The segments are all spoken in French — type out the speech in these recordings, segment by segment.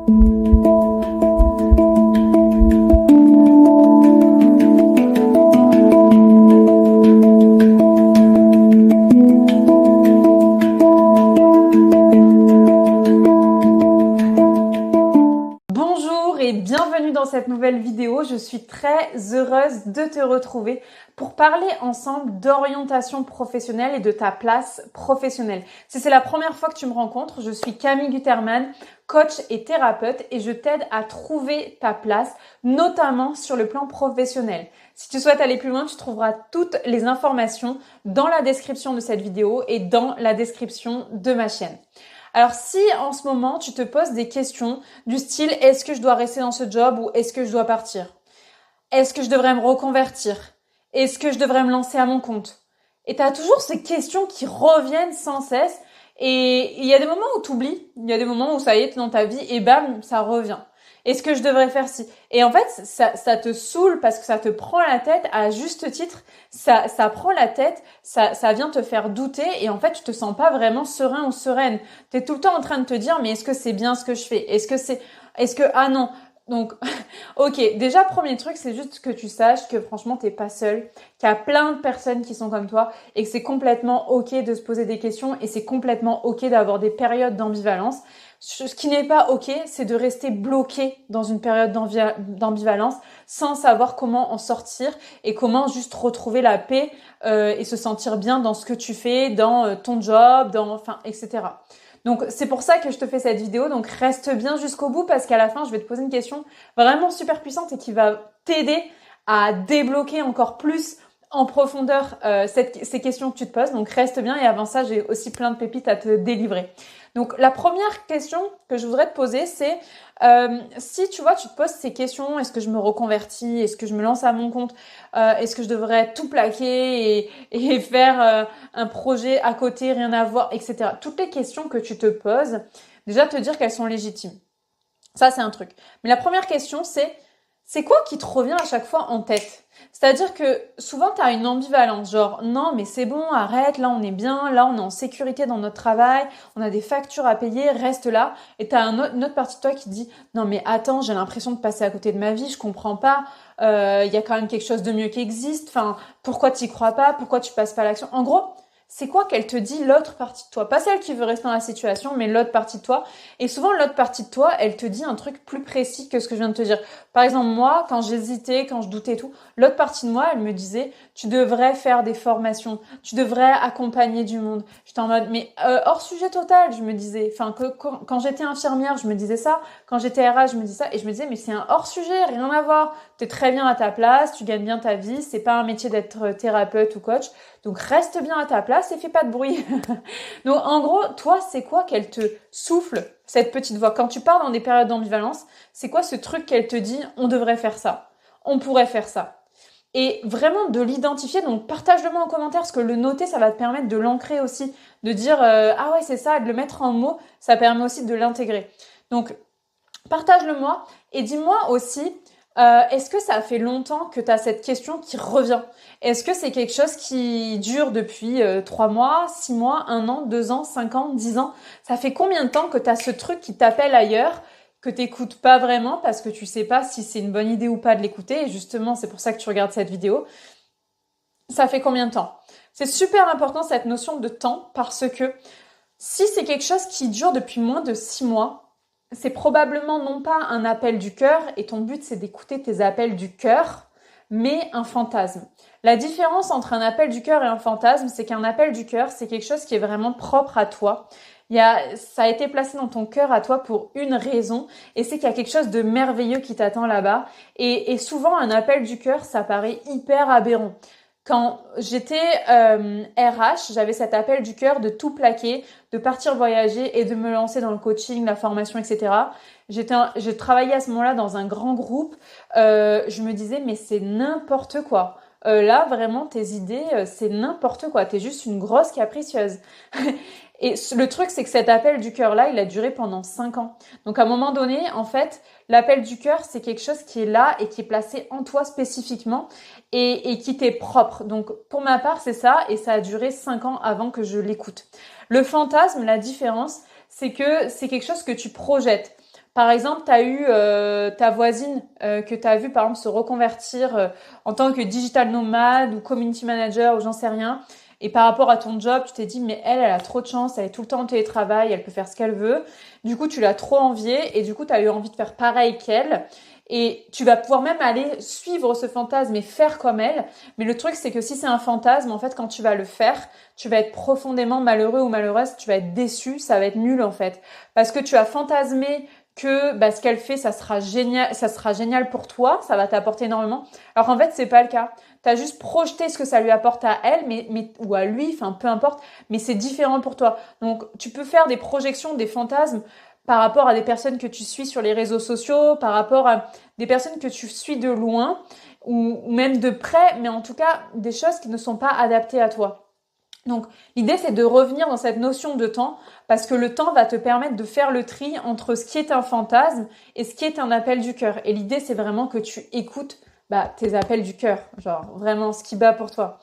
Bonjour et bienvenue dans cette nouvelle vidéo. Je suis très heureuse de te retrouver pour parler ensemble d'orientation professionnelle et de ta place professionnelle. Si c'est la première fois que tu me rencontres, je suis Camille Guterman, coach et thérapeute et je t'aide à trouver ta place, notamment sur le plan professionnel. Si tu souhaites aller plus loin, tu trouveras toutes les informations dans la description de cette vidéo et dans la description de ma chaîne. Alors si en ce moment tu te poses des questions du style est-ce que je dois rester dans ce job ou est-ce que je dois partir? Est-ce que je devrais me reconvertir? Est-ce que je devrais me lancer à mon compte? Et tu as toujours ces questions qui reviennent sans cesse et il y a des moments où tu oublies, il y a des moments où ça y est, tu es dans ta vie et bam, ça revient. Est-ce que je devrais faire ci? Et en fait, ça te saoule parce que ça te prend la tête à juste titre. Ça prend la tête, ça vient te faire douter et en fait, tu te sens pas vraiment serein ou sereine. Tu es tout le temps en train de te dire, mais est-ce que c'est bien ce que je fais? Ah non. Donc, ok, déjà, premier truc, c'est juste que tu saches que franchement, t'es pas seul, qu'il y a plein de personnes qui sont comme toi et que c'est complètement ok de se poser des questions et c'est complètement ok d'avoir des périodes d'ambivalence. Ce qui n'est pas ok, c'est de rester bloqué dans une période d'ambivalence sans savoir comment en sortir et comment juste retrouver la paix et se sentir bien dans ce que tu fais, dans ton job, etc. Donc, c'est pour ça que je te fais cette vidéo. Donc, reste bien jusqu'au bout parce qu'à la fin, je vais te poser une question vraiment super puissante et qui va t'aider à débloquer encore plus en profondeur ces questions que tu te poses. Donc, reste bien et avant ça, j'ai aussi plein de pépites à te délivrer. Donc, la première question que je voudrais te poser, c'est si tu vois, tu te poses ces questions, est-ce que je me reconvertis, est-ce que je me lance à mon compte, est-ce que je devrais tout plaquer et faire un projet à côté, rien à voir, etc. Toutes les questions que tu te poses, déjà te dire qu'elles sont légitimes. Ça, c'est un truc. Mais la première question, c'est quoi qui te revient à chaque fois en tête? C'est-à-dire que souvent, tu as une ambivalence, genre non, mais c'est bon, arrête, là on est bien, là on est en sécurité dans notre travail, on a des factures à payer, reste là. Et tu as une autre partie de toi qui dit non, mais attends, j'ai l'impression de passer à côté de ma vie, je comprends pas, il y a quand même quelque chose de mieux qui existe, enfin, pourquoi tu y crois pas, pourquoi tu passes pas à l'action? En gros, c'est quoi qu'elle te dit l'autre partie de toi? Pas celle qui veut rester dans la situation, mais l'autre partie de toi. Et souvent, l'autre partie de toi, elle te dit un truc plus précis que ce que je viens de te dire. Par exemple, moi, quand j'hésitais, quand je doutais et tout, l'autre partie de moi, elle me disait, tu devrais faire des formations, tu devrais accompagner du monde. J'étais en mode, mais hors sujet total, je me disais. Enfin, quand j'étais infirmière, je me disais ça. Quand j'étais RH, je me disais ça. Et je me disais, mais c'est un hors sujet, rien à voir. T'es très bien à ta place, tu gagnes bien ta vie. C'est pas un métier d'être thérapeute ou coach. Donc, reste bien à ta place et fais pas de bruit. Donc, en gros, toi, c'est quoi qu'elle te souffle, cette petite voix? Quand tu pars dans des périodes d'ambivalence, c'est quoi ce truc qu'elle te dit? On devrait faire ça. On pourrait faire ça. Et vraiment de l'identifier. Donc, partage-le-moi en commentaire parce que le noter, ça va te permettre de l'ancrer aussi. De dire, ah ouais, c'est ça, de le mettre en mots, ça permet aussi de l'intégrer. Donc, partage-le-moi et dis-moi aussi, est-ce que ça fait longtemps que tu as cette question qui revient? Est-ce que c'est quelque chose qui dure depuis 3 mois, 6 mois, 1 an, 2 ans, 5 ans, 10 ans? Ça fait combien de temps que tu as ce truc qui t'appelle ailleurs, que tu n'écoutes pas vraiment parce que tu sais pas si c'est une bonne idée ou pas de l'écouter? Et justement, c'est pour ça que tu regardes cette vidéo. Ça fait combien de temps? C'est super important cette notion de temps parce que si c'est quelque chose qui dure depuis moins de 6 mois, c'est probablement non pas un appel du cœur, et ton but c'est d'écouter tes appels du cœur, mais un fantasme. La différence entre un appel du cœur et un fantasme, c'est qu'un appel du cœur, c'est quelque chose qui est vraiment propre à toi. Ça a été placé dans ton cœur à toi pour une raison, et c'est qu'il y a quelque chose de merveilleux qui t'attend là-bas. Et souvent, un appel du cœur, ça paraît hyper aberrant. Quand j'étais RH, j'avais cet appel du cœur de tout plaquer, de partir voyager et de me lancer dans le coaching, la formation, etc. J'ai travaillé à ce moment-là dans un grand groupe. Je me disais, mais c'est n'importe quoi. Là, vraiment, tes idées, c'est n'importe quoi. T'es juste une grosse capricieuse. Et le truc, c'est que cet appel du cœur-là, il a duré pendant 5 ans. Donc, à un moment donné, en fait, l'appel du cœur, c'est quelque chose qui est là et qui est placé en toi spécifiquement et qui t'est propre. Donc, pour ma part, c'est ça et ça a duré 5 ans avant que je l'écoute. Le fantasme, la différence, c'est que c'est quelque chose que tu projettes. Par exemple, tu as eu ta voisine que tu as vue par exemple se reconvertir en tant que digital nomade ou community manager ou j'en sais rien. Et par rapport à ton job, tu t'es dit mais elle a trop de chance, elle est tout le temps en télétravail, elle peut faire ce qu'elle veut. Du coup, tu l'as trop enviée et du coup, tu as eu envie de faire pareil qu'elle. Et tu vas pouvoir même aller suivre ce fantasme et faire comme elle. Mais le truc, c'est que si c'est un fantasme, en fait, quand tu vas le faire, tu vas être profondément malheureux ou malheureuse, tu vas être déçu, ça va être nul en fait. Parce que tu as fantasmé que ce qu'elle fait, ça sera génial pour toi, ça va t'apporter énormément. Alors qu'en fait, c'est pas le cas. Tu as juste projeté ce que ça lui apporte à elle, ou à lui, enfin peu importe, mais c'est différent pour toi. Donc tu peux faire des projections, des fantasmes par rapport à des personnes que tu suis sur les réseaux sociaux, par rapport à des personnes que tu suis de loin ou même de près, mais en tout cas des choses qui ne sont pas adaptées à toi. Donc l'idée c'est de revenir dans cette notion de temps parce que le temps va te permettre de faire le tri entre ce qui est un fantasme et ce qui est un appel du cœur. Et l'idée c'est vraiment que tu écoutes tes appels du cœur, genre vraiment ce qui bat pour toi.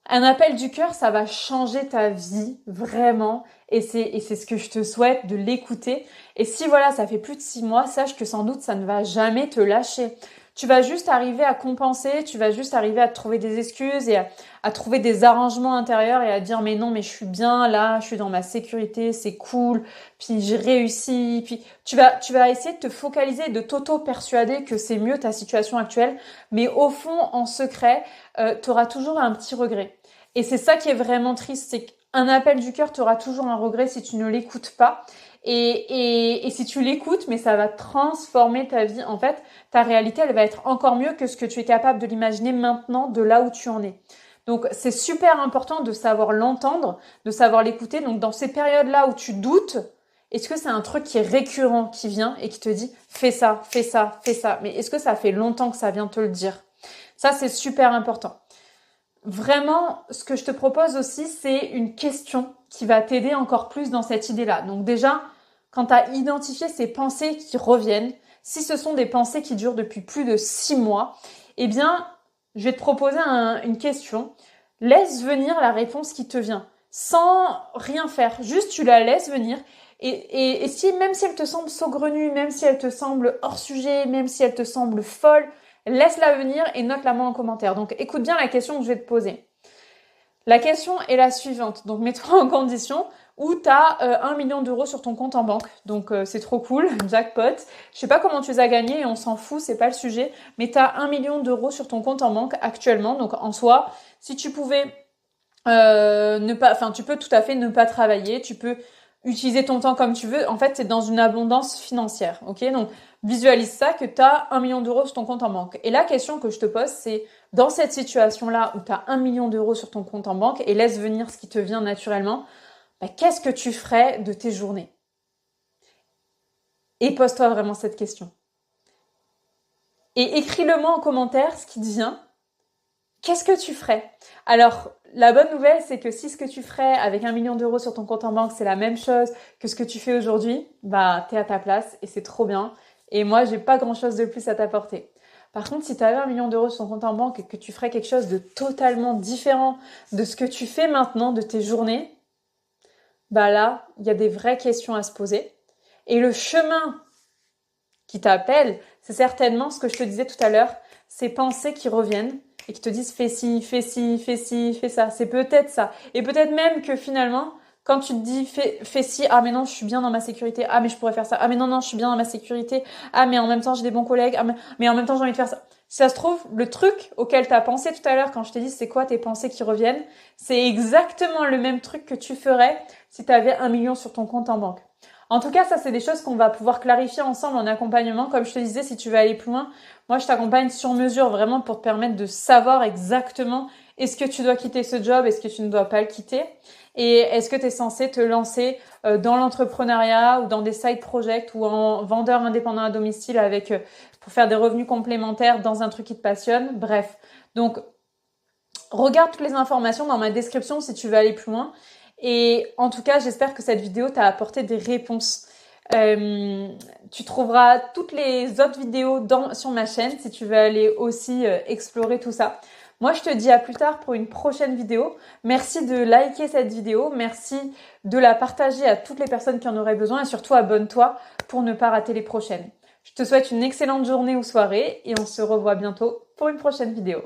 Un appel du cœur, ça va changer ta vie, vraiment. Et c'est ce que je te souhaite, de l'écouter. Et si voilà, ça fait plus de 6 mois, sache que sans doute ça ne va jamais te lâcher. Tu vas juste arriver à compenser, tu vas juste arriver à te trouver des excuses et à trouver des arrangements intérieurs et à dire mais non, mais je suis bien là, je suis dans ma sécurité, c'est cool, puis j'ai réussi. Puis tu vas essayer de te focaliser, de t'auto-persuader que c'est mieux ta situation actuelle. Mais au fond, en secret, tu auras toujours un petit regret. Et c'est ça qui est vraiment triste, c'est qu'un appel du cœur, tu auras toujours un regret si tu ne l'écoutes pas. Et si tu l'écoutes, mais ça va transformer ta vie. En fait, ta réalité, elle va être encore mieux que ce que tu es capable de l'imaginer maintenant de là où tu en es. Donc, c'est super important de savoir l'entendre, de savoir l'écouter. Donc, dans ces périodes-là où tu doutes, est-ce que c'est un truc qui est récurrent, qui vient et qui te dit fais ça, fais ça, fais ça. Mais est-ce que ça fait longtemps que ça vient te le dire? Ça, c'est super important. Vraiment, ce que je te propose aussi, c'est une question qui va t'aider encore plus dans cette idée-là. Donc déjà, quand tu as identifié ces pensées qui reviennent, si ce sont des pensées qui durent depuis plus de 6 mois, eh bien, je vais te proposer une question. Laisse venir la réponse qui te vient, sans rien faire. Juste, tu la laisses venir. Et si, même si elle te semble saugrenue, même si elle te semble hors sujet, même si elle te semble folle, laisse-la venir et note-la moi en commentaire. Donc, écoute bien la question que je vais te poser. La question est la suivante. Donc, mets-toi en condition où tu as 1 million d'euros sur ton compte en banque. Donc, c'est trop cool, jackpot. Je sais pas comment tu les as gagnés et on s'en fout, c'est pas le sujet. Mais tu as 1 million d'euros sur ton compte en banque actuellement. Donc, en soi, si tu pouvais tu peux tout à fait ne pas travailler. Tu peux utiliser ton temps comme tu veux. En fait, c'est dans une abondance financière. Ok, donc visualise ça que tu as 1 million d'euros sur ton compte en banque. Et la question que je te pose, c'est dans cette situation-là où tu as 1 million d'euros sur ton compte en banque et laisse venir ce qui te vient naturellement, qu'est-ce que tu ferais de tes journées? Et pose-toi vraiment cette question. Et écris-le-moi en commentaire ce qui te vient. Qu'est-ce que tu ferais? Alors, la bonne nouvelle, c'est que si ce que tu ferais avec 1 million d'euros sur ton compte en banque, c'est la même chose que ce que tu fais aujourd'hui, t'es à ta place et c'est trop bien. Et moi, j'ai pas grand chose de plus à t'apporter. Par contre, si tu avais 1 million d'euros sur ton compte en banque et que tu ferais quelque chose de totalement différent de ce que tu fais maintenant de tes journées, là, il y a des vraies questions à se poser. Et le chemin qui t'appelle, c'est certainement ce que je te disais tout à l'heure, ces pensées qui reviennent et qui te disent fais ci, fais ci, fais ci, fais ça. C'est peut-être ça. Et peut-être même que finalement, quand tu te dis fais ci, ah mais non, je suis bien dans ma sécurité, ah mais je pourrais faire ça, ah mais non, je suis bien dans ma sécurité, ah mais en même temps j'ai des bons collègues, ah mais en même temps j'ai envie de faire ça. Si ça se trouve, le truc auquel tu as pensé tout à l'heure quand je t'ai dit c'est quoi tes pensées qui reviennent, c'est exactement le même truc que tu ferais si tu avais 1 million sur ton compte en banque. En tout cas, ça, c'est des choses qu'on va pouvoir clarifier ensemble en accompagnement. Comme je te disais, si tu veux aller plus loin, moi, je t'accompagne sur mesure vraiment pour te permettre de savoir exactement est-ce que tu dois quitter ce job, est-ce que tu ne dois pas le quitter et est-ce que tu es censé te lancer dans l'entrepreneuriat ou dans des side projects ou en vendeur indépendant à domicile pour faire des revenus complémentaires dans un truc qui te passionne. Bref, donc regarde toutes les informations dans ma description si tu veux aller plus loin. Et en tout cas, j'espère que cette vidéo t'a apporté des réponses. Tu trouveras toutes les autres vidéos sur ma chaîne si tu veux aller aussi explorer tout ça. Moi, je te dis à plus tard pour une prochaine vidéo. Merci de liker cette vidéo. Merci de la partager à toutes les personnes qui en auraient besoin et surtout abonne-toi pour ne pas rater les prochaines. Je te souhaite une excellente journée ou soirée et on se revoit bientôt pour une prochaine vidéo.